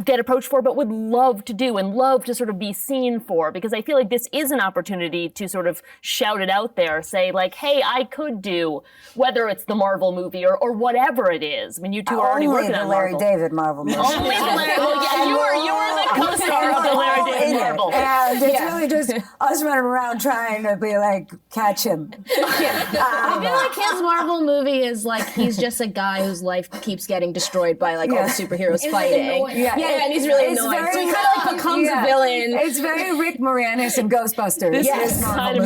get approached for but would love to do and love to sort of be seen for? Because I feel like this is an opportunity to sort of shout it out there, say like, hey, I could do, whether it's the Marvel movie or whatever it is. I mean, you two are already working on Marvel. Only the Larry David Marvel movie. Only the Larry, you were the co-star of the Larry David Marvel. And it's really just us running around trying to be like, catch him. I feel like his Marvel movie is like, he's just a guy whose life keeps getting destroyed by like all the superheroes fighting. Yeah, and he's really annoying. So he kind of like becomes a villain. It's very Rick Moranis in Ghostbusters. Yes, kind of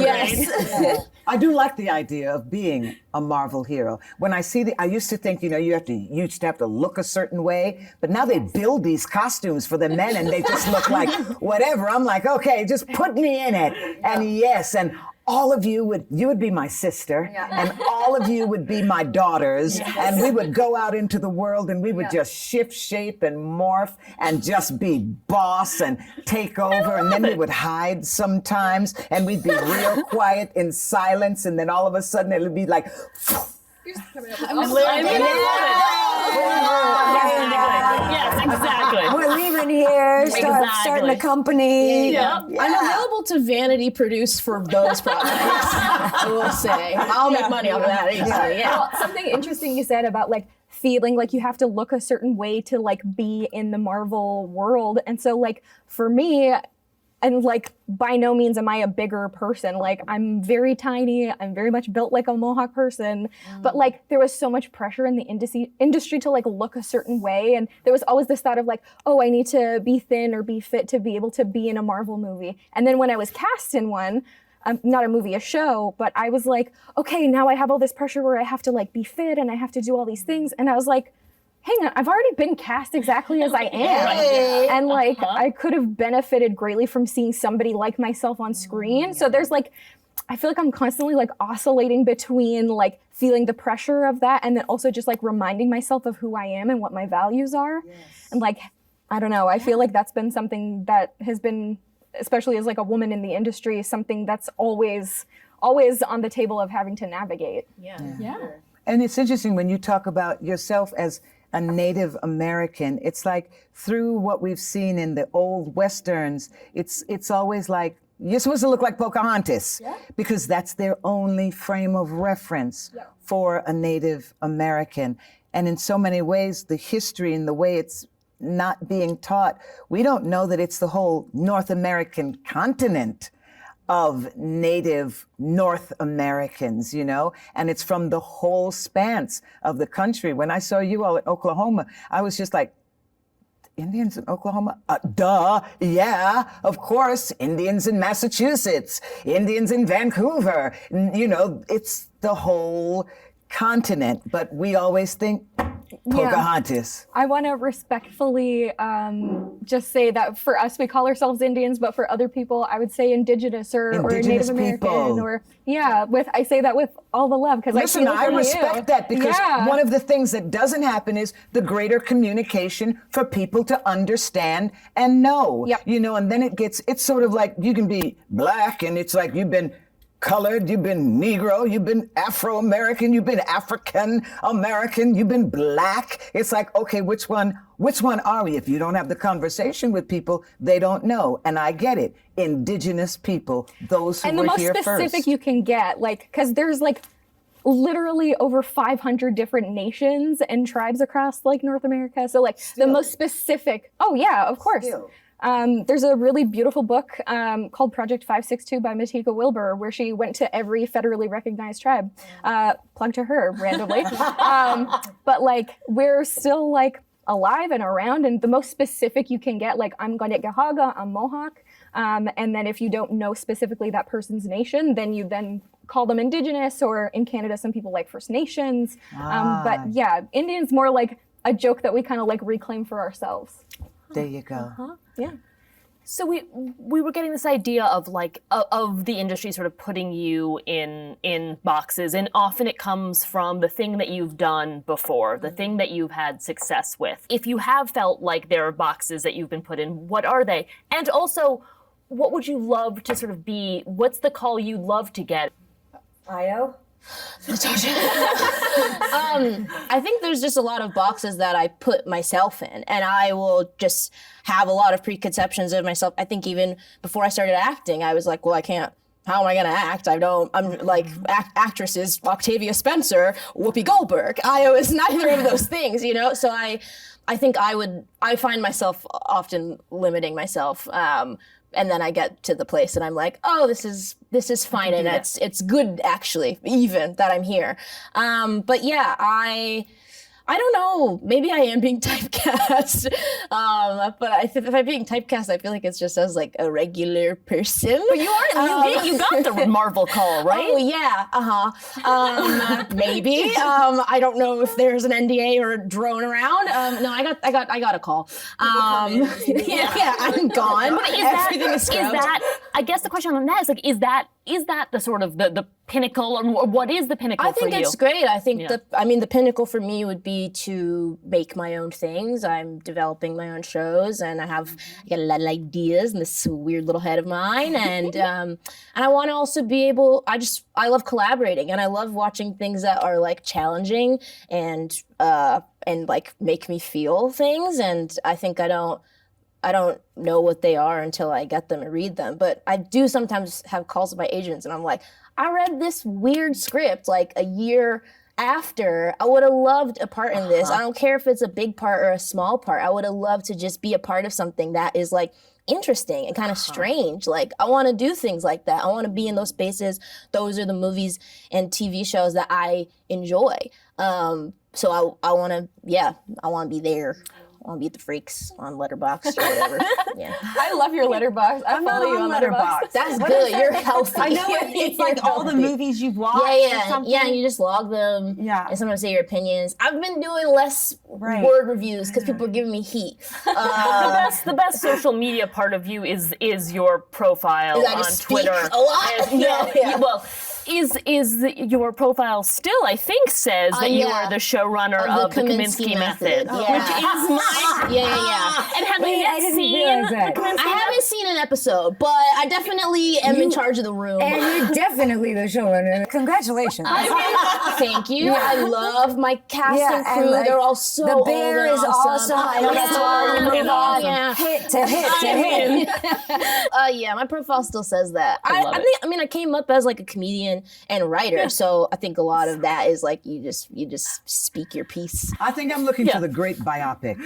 I do like the idea of being a Marvel hero. When I see I used to think, you used to have to look a certain way, but now they build these costumes for the men and they just look like whatever. I'm like, okay, just put me in it. And yes, and all of you would be my sister, and all of you would be my daughters, and we would go out into the world and we would just shift shape and morph and just be boss and take over, and then we would hide sometimes and we'd be real quiet in silence, and then all of a sudden it would be like, Yes, exactly. We're leaving here, starting a company. Yep. I'm available to vanity produce for those projects. I will say. I'll make money off of that easily. Yeah. Well, something interesting you said about like feeling like you have to look a certain way to like be in the Marvel world. And so like for me, and like by no means am I a bigger person. Like I'm very tiny. I'm very much built like a Mohawk person. But like there was so much pressure in the industry to like look a certain way. And there was always this thought of like, oh, I need to be thin or be fit to be able to be in a Marvel movie. And then when I was cast in one, not a movie, a show, but I was like, okay, now I have all this pressure where I have to like be fit and I have to do all these things. And I was like, hang on, I've already been cast exactly as I am. And like, I could have benefited greatly from seeing somebody like myself on screen. So there's like, I feel like I'm constantly like oscillating between like feeling the pressure of that and then also just like reminding myself of who I am and what my values are. And like, I don't know, I feel like that's been something that has been, especially as like a woman in the industry, something that's always on the table of having to navigate. Yeah. And it's interesting when you talk about yourself as a Native American, it's like through what we've seen in the old Westerns, it's always like, you're supposed to look like Pocahontas because that's their only frame of reference for a Native American. And in so many ways, the history and the way it's not being taught, we don't know that it's the whole North American continent of Native North Americans, you know, and it's from the whole span of the country. When I saw you all in Oklahoma, I was just like, Indians in Oklahoma? Duh, yeah, of course, Indians in Massachusetts, Indians in Vancouver, you know, it's the whole continent, but we always think Pocahontas. I want to respectfully just say that for us, we call ourselves Indians, but for other people, I would say Indigenous or Native American or I say that with all the love because Listen, I respect that because one of the things that doesn't happen is the greater communication for people to understand and know. You know, and then it's sort of like you can be black and it's like you've been colored, you've been Negro, you've been Afro-American, you've been African-American, you've been black. It's like, okay, which one are we? If you don't have the conversation with people, they don't know. And I get it. Indigenous people, those who were here first. And the most specific you can get, like, because there's like literally over 500 different nations and tribes across like North America. So like the most specific, oh yeah, of course. There's a really beautiful book called Project 562 by Matika Wilbur, where she went to every federally recognized tribe. Plug to her randomly. But like, we're still like alive and around, and the most specific you can get, like I'm Gahaga, I'm Mohawk. And then if you don't know specifically that person's nation, then you then call them Indigenous, or in Canada, some people like First Nations. But yeah, Indian's more like a joke that we kind of like reclaim for ourselves. There you go. Yeah. So we were getting this idea of like of the industry sort of putting you in boxes, and often it comes from the thing that you've done before, the thing that you've had success with. If you have felt like there are boxes that you've been put in, what are they? And also, what would you love to sort of be? What's the call you'd love to get? Io? Natasha. I think there's just a lot of boxes that I put myself in, and I will just have a lot of preconceptions of myself. I think even before I started acting, I was like, well, I can't. How am I going to act? I'm like actresses, Octavia Spencer, Whoopi Goldberg. I was neither of those things, you know? So I think I find myself often limiting myself. And then I get to the place and I'm like, oh, this is fine, and it's good actually, even that I'm here. But yeah, I don't know. Maybe I am being typecast. But if I'm being typecast, I feel like it's just as like a regular person. But you are. You got the Marvel call, right? Oh yeah. Maybe. I don't know if there's an NDA or a drone around. No, I got a call. Yeah, I'm gone. But everything is scrubbed. I guess the question on that is like, is that the sort of the pinnacle, or what is the pinnacle for you? I think it's great. I think the pinnacle for me would be free to make my own things. I'm developing my own shows, and I got a lot of ideas in this weird little head of mine, and I want to also be able. I love collaborating, and I love watching things that are like challenging and like make me feel things. And I think I don't know what they are until I get them and read them. But I do sometimes have calls with my agents, and I'm like, I read this weird script like a year after. I would have loved a part in this. I don't care if it's a big part or a small part. I would have loved to just be a part of something that is like interesting and kind of strange. Like, I want to do things like that. I want to be in those spaces. Those are the movies and TV shows that I enjoy. So I want to be there. I want to be at the Freaks on Letterboxd or whatever. Yeah. I love your Letterboxd. I follow you on Letterboxd. That's good. You're healthy. I know it's like all the movies you've watched. Yeah, and you just log them. Yeah. And sometimes say your opinions. I've been doing less word reviews because people are giving me heat. The best social media part of you is your profile on Twitter. A lot. Well, is your profile still, I think, says that you are the showrunner of the Kaminsky Method, which is my... And have you yet seen the Kaminsky Method? I haven't seen an episode, but I definitely am in charge of the room. And you're definitely the showrunner. Congratulations. Thank you. I love my cast and crew. They're all so The bear is awesome. I know that's why we move on. Yeah. Hit to hit to hit. My profile still says that. I came up as like a comedian and writer, so I think a lot of that is like you just speak your piece. I think I'm looking for the great biopic.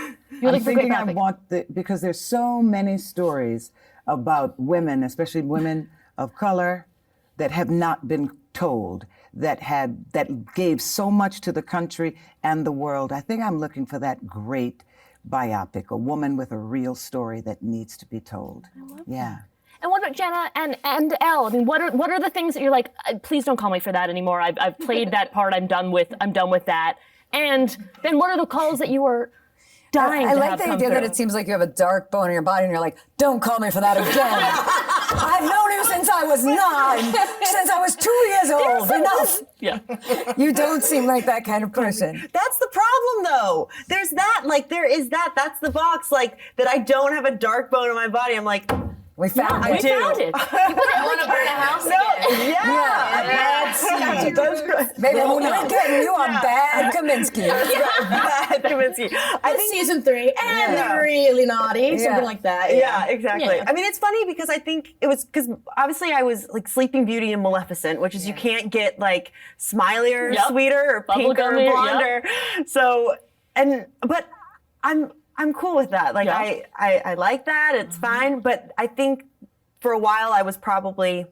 You're looking for I want because there's so many stories about women, especially women of color, that have not been told, that gave so much to the country and the world. I think I'm looking for that great biopic, a woman with a real story that needs to be told. Yeah. And what about Jenna and Elle? I mean, what are the things that you're like, please don't call me for that anymore. I've played that part. I'm done with that. And then what are the calls that you were dying to have I like the come idea through? that it seems like you have a dark bone in your body and you're like, don't call me for that again. I've known you since I was 9, since I was 2 years old. Enough. Yeah. You don't seem like that kind of person. That's the problem, though. There's that, like, there is that. That's the box, like, that I don't have a dark bone in my body. I'm like, we found it. We found it. I want to burn a house again. Maybe when we're getting you on bad Kaminsky. Bad Kaminsky. I think season 3 and really naughty, something like that. Yeah, exactly. Yeah. I mean, it's funny because I think it was because obviously I was like Sleeping Beauty and Maleficent, which is you can't get like smilier, sweeter, or pinker, or blonder. So, but I'm cool with that. Like I like that. It's fine. But I think for a while I was probably,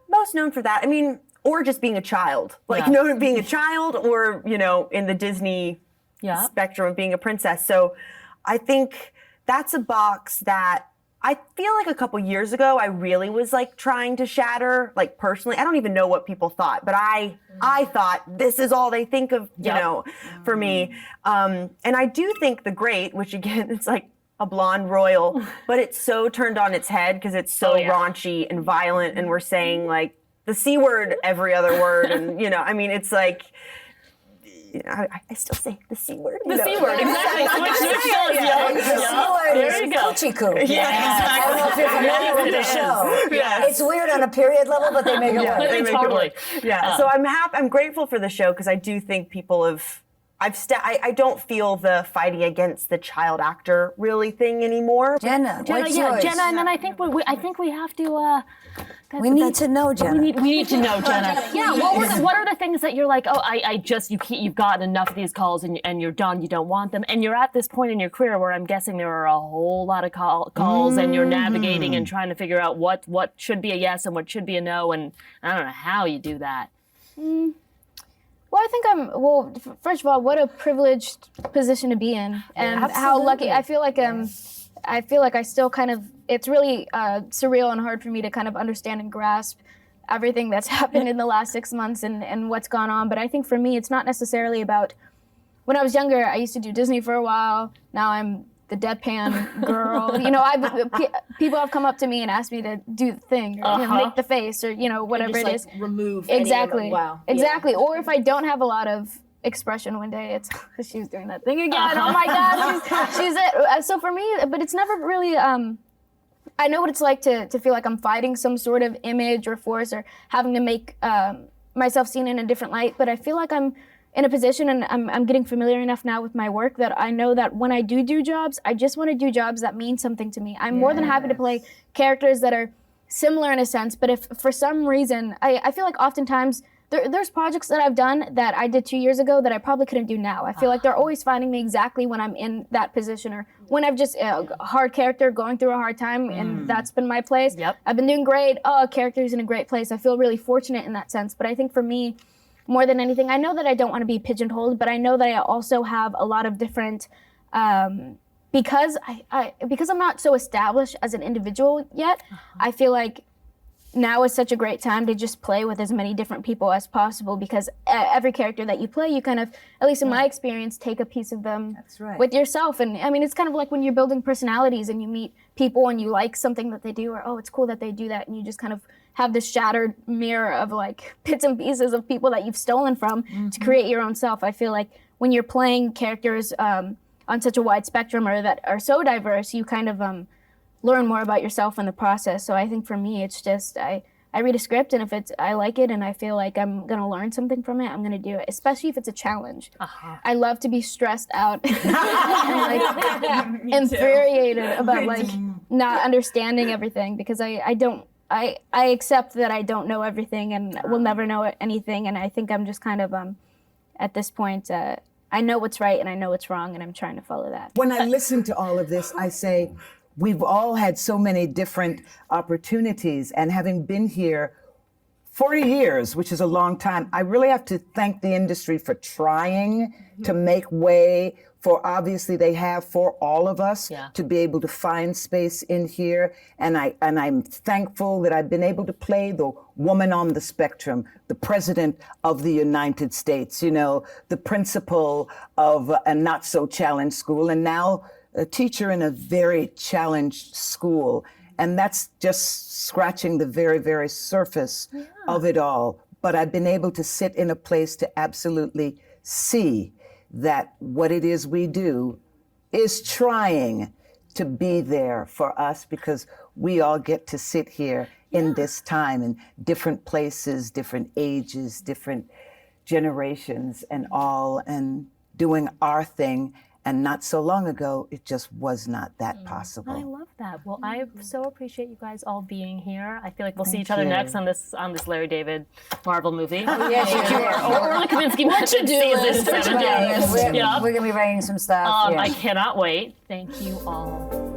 most known for that. I mean, or just being a child, like being a child, or in the Disney spectrum of being a princess. So I think that's a box that I feel like a couple years ago I really was like trying to shatter, like personally. I don't even know what people thought, but I thought this is all they think of, for me. And I do think The Great, which again, it's like a blonde royal, but it's so turned on its head because it's so raunchy and violent, and we're saying like the C word every other word, and I mean, it's like. I still say the C word. The C word, exactly. Which there you go. Coochie-coo. Yeah, exactly. I don't know if you're familiar with the show. Yeah. It's weird on a period level, but they make it work. They make it work. Yeah. So I'm grateful for the show because I do think people have. I don't feel the fighting against the child actor really thing anymore. Jenna, what's yours? Jenna, and then I think we have to. We need to know, Jenna. We need to know, Jenna. Yeah. What are the things that you're like? Oh, you've gotten enough of these calls and you're done. You don't want them, and you're at this point in your career where I'm guessing there are a whole lot of calls, and you're navigating and trying to figure out what should be a yes and what should be a no, and I don't know how you do that. Well, I think first of all, what a privileged position to be in, and how lucky. I feel like I still kind of, it's really surreal and hard for me to kind of understand and grasp everything that's happened in the last 6 months and what's gone on. But I think for me, it's not necessarily about, when I was younger, I used to do Disney for a while. Now I'm the deadpan girl. People have come up to me and asked me to do the thing, or make the face, or whatever it is. Remove exactly. Wow. Exactly. Or if I don't have a lot of expression one day, it's she's doing that thing again. Oh my God, she's it. So for me, but it's never really. I know what it's like to feel like I'm fighting some sort of image or force or having to make myself seen in a different light. But I feel like I'm in a position, and I'm getting familiar enough now with my work that I know that when I do jobs, I just want to do jobs that mean something to me. I'm more than happy to play characters that are similar in a sense, but if for some reason, I feel like oftentimes there's projects that I've done that I did 2 years ago that I probably couldn't do now. I feel like they're always finding me exactly when I'm in that position or when I've just a hard character going through a hard time, and that's been my place. Yep. I've been doing great. Oh, character's in a great place. I feel really fortunate in that sense. But I think for me, more than anything, I know that I don't want to be pigeonholed, but I know that I also have a lot of different, because I'm not so established as an individual yet, I feel like now is such a great time to just play with as many different people as possible, because every character that you play, you kind of, at least in my experience, take a piece of them with yourself. And I mean, it's kind of like when you're building personalities and you meet people and you like something that they do, or, oh, it's cool that they do that. And you just kind of have this shattered mirror of like bits and pieces of people that you've stolen from to create your own self. I feel like when you're playing characters on such a wide spectrum or that are so diverse, you kind of learn more about yourself in the process. So I think for me, it's just I read a script, and if I like it and I feel like I'm gonna learn something from it, I'm gonna do it. Especially if it's a challenge. I love to be stressed out and like infuriated about like not understanding everything, because I accept that I don't know everything and will never know anything. And I think I'm just kind of at this point. I know what's right and I know what's wrong, and I'm trying to follow that. When I listen to all of this, I say, we've all had so many different opportunities, and having been here 40 years, which is a long time, I really have to thank the industry for trying to make way for, obviously they have, for all of us to be able to find space in here. And I'm thankful that I've been able to play the woman on the spectrum, the president of the United States, you know, the principal of a not so challenged school, and now a teacher in a very challenged school. And that's just scratching the very, very surface of it all. But I've been able to sit in a place to absolutely see that what it is we do is trying to be there for us, because we all get to sit here in this time in different places, different ages, different generations and all, and doing our thing. And not so long ago, it just was not that possible. I love that. Well, I so appreciate you guys all being here. I feel like we'll see each other next on this Larry David Marvel movie. Or the Kaminsky Mansion season 7. We're going to be writing some stuff. I cannot wait. Thank you all